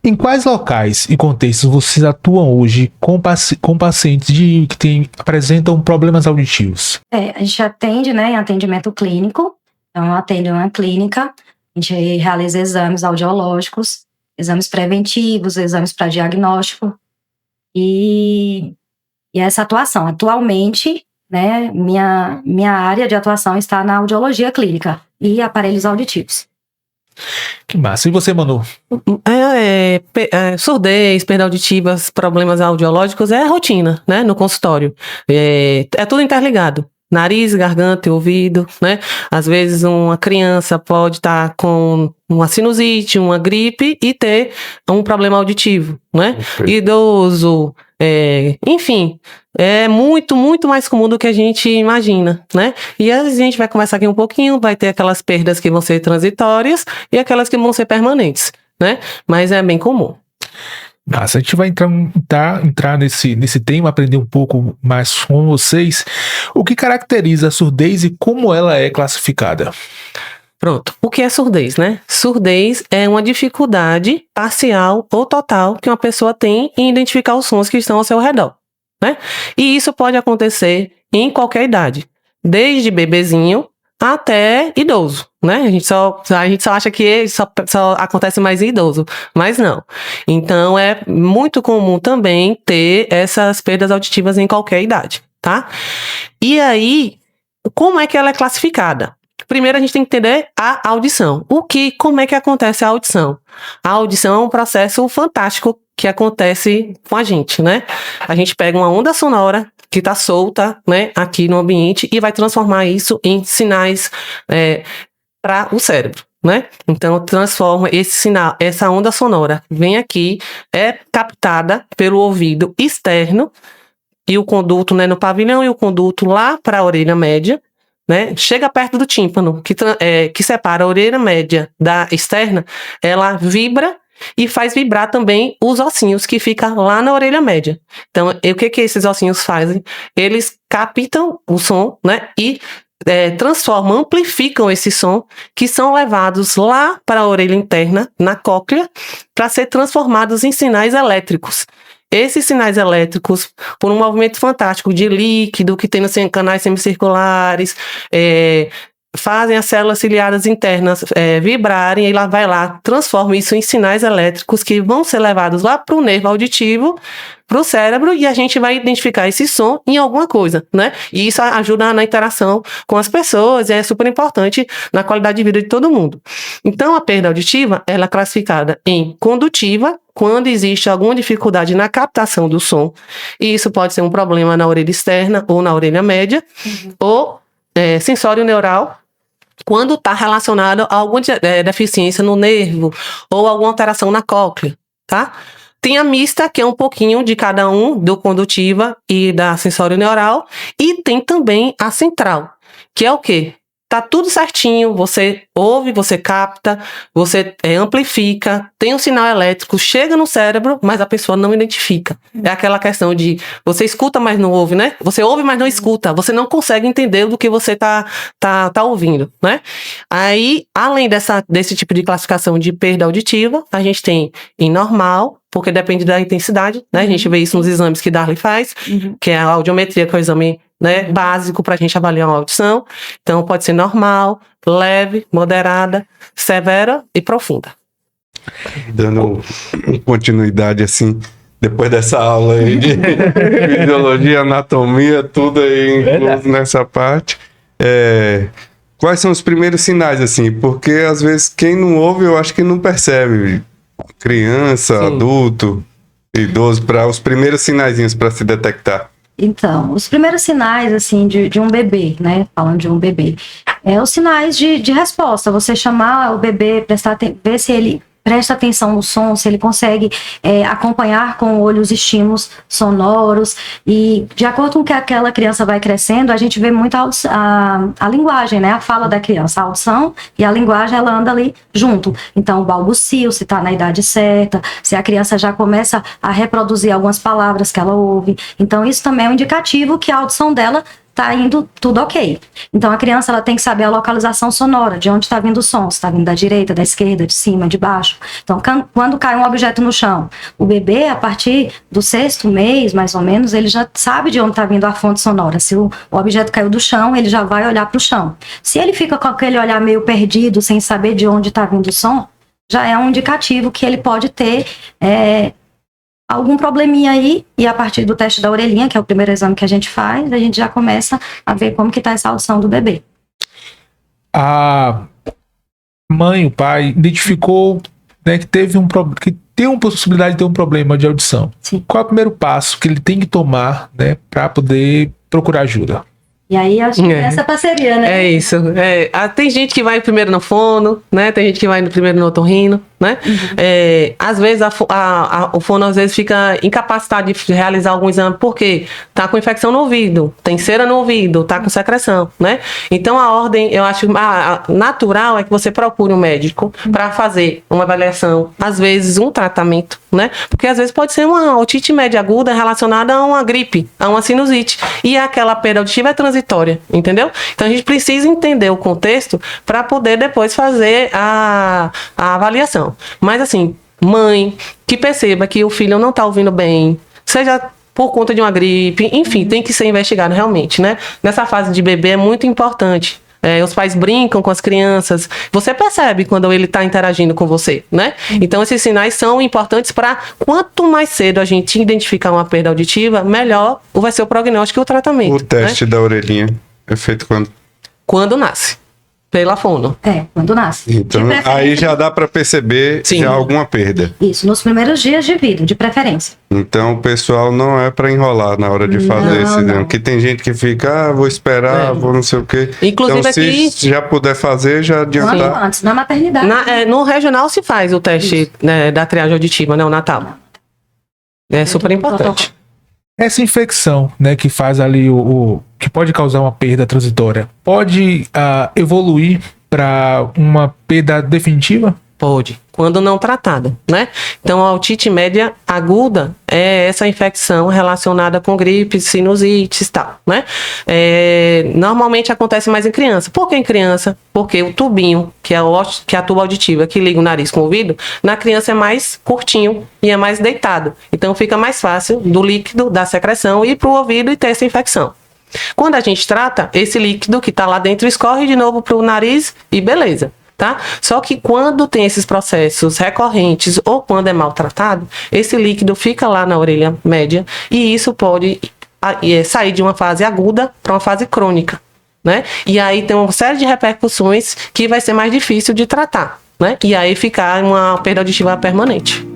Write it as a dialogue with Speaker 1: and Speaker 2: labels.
Speaker 1: Em quais locais e contextos vocês atuam hoje com pacientes que apresentam problemas auditivos?
Speaker 2: A gente atende, né, em atendimento clínico. Então, atende uma clínica, a gente realiza exames audiológicos, exames preventivos, exames para diagnóstico. E essa atuação, atualmente, né, minha área de atuação está na audiologia clínica e aparelhos auditivos.
Speaker 1: Que massa. E você, Manu?
Speaker 3: Surdez, perda auditiva, problemas audiológicos é rotina, né, no consultório. É tudo interligado. Nariz, garganta e ouvido, né? Às vezes uma criança pode estar com uma sinusite, uma gripe e ter um problema auditivo, né? Okay. Idoso, enfim, é muito, muito mais comum do que a gente imagina, né? E a gente vai conversar aqui um pouquinho, vai ter aquelas perdas que vão ser transitórias e aquelas que vão ser permanentes, né? Mas é bem comum.
Speaker 1: Nossa, a gente vai entrar nesse tema, aprender um pouco mais com vocês. O que caracteriza a surdez e como ela é classificada?
Speaker 3: Pronto. O que é surdez, né? Surdez é uma dificuldade parcial ou total que uma pessoa tem em identificar os sons que estão ao seu redor, né? E isso pode acontecer em qualquer idade, desde bebezinho até idoso, né? A gente só acha que só acontece mais em idoso, mas não. Então, é muito comum também ter essas perdas auditivas em qualquer idade, tá? E aí, como é que ela é classificada? Primeiro, a gente tem que entender a audição. Como é que acontece a audição? A audição é um processo fantástico que acontece com a gente, né? A gente pega uma onda sonora que está solta, né, aqui no ambiente e vai transformar isso em sinais para o cérebro, né? Então, transforma esse sinal, essa onda sonora vem aqui, é captada pelo ouvido externo e o conduto, né, no pavilhão e o conduto lá para a orelha média, né? Chega perto do tímpano, que separa a orelha média da externa, ela vibra e faz vibrar também os ossinhos que ficam lá na orelha média. Então, o que esses ossinhos fazem? Eles captam o som, né? E transformam, amplificam esse som, que são levados lá para a orelha interna, na cóclea, para ser transformados em sinais elétricos. Esses sinais elétricos, por um movimento fantástico de líquido que tem nos canais semicirculares, fazem as células ciliadas internas vibrarem, e ela vai lá, transforma isso em sinais elétricos que vão ser levados lá para o nervo auditivo, para o cérebro, e a gente vai identificar esse som em alguma coisa, né? E isso ajuda na interação com as pessoas, e é super importante na qualidade de vida de todo mundo. Então, a perda auditiva, ela é classificada em condutiva, quando existe alguma dificuldade na captação do som, e isso pode ser um problema na orelha externa ou na orelha média, ou sensório neural, quando está relacionado a alguma deficiência no nervo ou alguma alteração na cóclea, tá? Tem a mista, que é um pouquinho de cada um, do condutiva e da sensório neural, e tem também a central, que é o quê? Tá tudo certinho, você ouve, você capta, você amplifica, tem um sinal elétrico, chega no cérebro, mas a pessoa não identifica. É aquela questão de você escuta, mas não ouve, né? Você ouve, mas não escuta. Você não consegue entender do que você tá ouvindo, né? Aí, além desse tipo de classificação de perda auditiva, a gente tem em normal, porque depende da intensidade, né? A gente vê isso nos exames que Darley faz, que é a audiometria, que é o exame, né, básico para a gente avaliar uma audição. Então, pode ser normal, leve, moderada, severa e profunda.
Speaker 4: Dando continuidade, assim, depois dessa aula aí de fisiologia, anatomia, tudo aí incluso nessa parte, quais são os primeiros sinais, assim? Porque, às vezes, quem não ouve, eu acho que não percebe. Criança, sim, adulto, idoso, para os primeiros sinaizinhos para se detectar.
Speaker 2: Então, os primeiros sinais, assim, de um bebê, né? Falando de um bebê, os sinais de resposta. Você chamar o bebê, ver se ele presta atenção no som, se ele consegue acompanhar com o olho os estímulos sonoros, e de acordo com que aquela criança vai crescendo, a gente vê muito a linguagem, né? A fala da criança, a audição e a linguagem, ela anda ali junto. Então, o balbucio, se está na idade certa, se a criança já começa a reproduzir algumas palavras que ela ouve. Então, isso também é um indicativo que a audição dela tá indo tudo ok. Então a criança ela tem que saber a localização sonora, de onde está vindo o som, se está vindo da direita, da esquerda, de cima, de baixo. Então quando cai um objeto no chão, o bebê, a partir do 6º mês, mais ou menos, ele já sabe de onde está vindo a fonte sonora. Se o objeto caiu do chão, ele já vai olhar para o chão. Se ele fica com aquele olhar meio perdido, sem saber de onde está vindo o som, já é um indicativo que ele pode ter algum probleminha aí, e a partir do teste da orelhinha, que é o primeiro exame que a gente faz, a gente já começa a ver como que tá essa audição do bebê.
Speaker 1: A mãe, o pai, identificou, né, que teve que tem uma possibilidade de ter um problema de audição.
Speaker 2: Sim.
Speaker 1: Qual é o primeiro passo que ele tem que tomar, né, para poder procurar ajuda?
Speaker 2: E aí, acho que é essa parceria, né?
Speaker 3: É isso. Tem gente que vai primeiro no fono, né? Tem gente que vai primeiro no otorrino, né? Às vezes o fono às vezes fica incapacitado de realizar algum exame porque tá com infecção no ouvido, tem cera no ouvido, tá com secreção, né? Então a ordem, eu acho natural é que você procure um médico para fazer uma avaliação, às vezes um tratamento, né? Porque às vezes pode ser uma otite média aguda relacionada a uma gripe, a uma sinusite, e aquela perda auditiva é transitória, entendeu? Então a gente precisa entender o contexto para poder depois fazer a avaliação. Mas assim, mãe que perceba que o filho não está ouvindo bem, seja por conta de uma gripe, enfim, tem que ser investigado realmente, né? Nessa fase de bebê é muito importante. Os pais brincam com as crianças, você percebe quando ele está interagindo com você, né? Então esses sinais são importantes para quanto mais cedo a gente identificar uma perda auditiva, melhor vai ser o prognóstico e o tratamento.
Speaker 4: O teste, né, da orelhinha é feito quando?
Speaker 3: Quando nasce. Pela fono.
Speaker 2: Quando nasce.
Speaker 4: Então, aí já dá para perceber já alguma perda.
Speaker 2: Isso, nos primeiros dias de vida, de preferência.
Speaker 4: Então, o pessoal não é para enrolar na hora de fazer esse exame. Porque tem gente que fica, vou esperar, vou não sei o quê.
Speaker 3: Inclusive
Speaker 4: então,
Speaker 3: aqui,
Speaker 4: se já puder fazer, já adiantar.
Speaker 2: Quanto antes, na maternidade.
Speaker 3: No regional se faz o teste, né, da triagem auditiva, né, o natal. É super importante.
Speaker 1: Essa infecção, né, que faz ali que pode causar uma perda transitória, pode evoluir para uma perda definitiva?
Speaker 3: Pode, quando não tratada, né? Então, a otite média aguda é essa infecção relacionada com gripe, sinusites e tal, né? Normalmente acontece mais em criança. Por que em criança? Porque o tubinho, que é a tuba auditiva, que liga o nariz com o ouvido, na criança é mais curtinho e é mais deitado. Então, fica mais fácil do líquido, da secreção, ir para o ouvido e ter essa infecção. Quando a gente trata, esse líquido que está lá dentro escorre de novo para o nariz e beleza. Tá? Só que quando tem esses processos recorrentes ou quando é maltratado, esse líquido fica lá na orelha média e isso pode sair de uma fase aguda para uma fase crônica, né? E aí tem uma série de repercussões que vai ser mais difícil de tratar, né? E aí ficar uma perda auditiva permanente.